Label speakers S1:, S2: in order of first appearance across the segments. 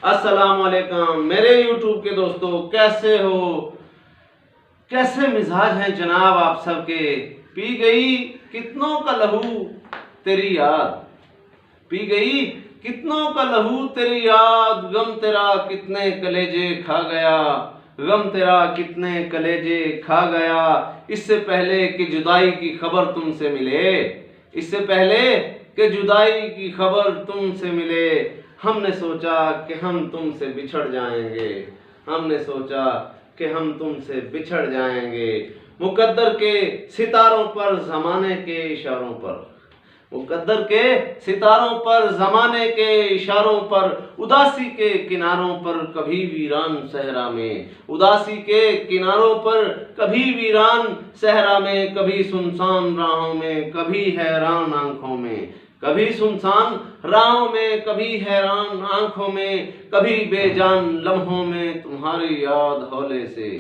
S1: अस्सलाम वालेकुम मेरे YouTube के दोस्तों, कैसे हो? कैसे मिजाज हैं जनाब आप सबके? पी गई कितनों का लहू तेरी याद, पी गई कितनों का लहू तेरी याद। गम तेरा कितने कलेजे खा गया, गम तेरा कितने कलेजे खा गया। इससे पहले कि जुदाई की खबर तुमसे मिले, इससे पहले कि जुदाई की खबर तुमसे मिले, हमने सोचा कि हम तुमसे बिछड़ जाएंगे, हमने सोचा कि हम तुमसे बिछड़ जाएंगे। मुकद्दर के सितारों पर, जमाने के इशारों पर, मुकद्दर के सितारों पर, जमाने के इशारों पर, उदासी के किनारों पर, कभी वीरान सहरा में, उदासी के किनारों पर, कभी वीरान सहरा में, कभी सुनसान राहों में, कभी हैरान आंखों में, कभी सुनसान राहों में, कभी हैरान आंखों में, कभी बेजान लम्हों में तुम्हारी याद हौले से,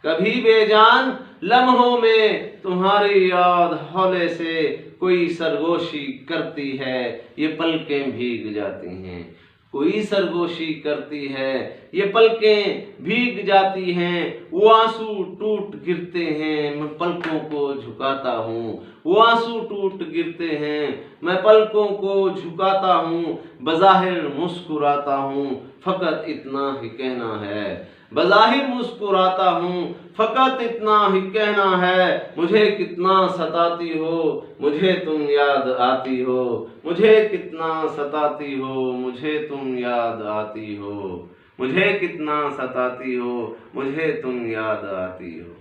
S1: कभी बेजान लम्हों में तुम्हारी याद हौले से कोई सरगोशी करती है, ये पलकें भीग जाती हैं, कोई सरगोशी करती है, ये पलकें भीग जाती हैं। वो आंसू टूट गिरते हैं, मैं पलकों को झुकाता हूँ, वो आंसू टूट गिरते हैं, मैं पलकों को झुकाता हूँ। बज़ाहिर मुस्कुराता हूँ, फकत इतना ही कहना है, बज़ाहिर मुस्कुराता हूँ, फकत इतना ही कहना है। मुझे कितना सताती हो, मुझे तुम याद आती हो, मुझे कितना सताती हो, मुझे तुम याद आती हो, मुझे कितना सताती हो, मुझे तुम याद आती हो।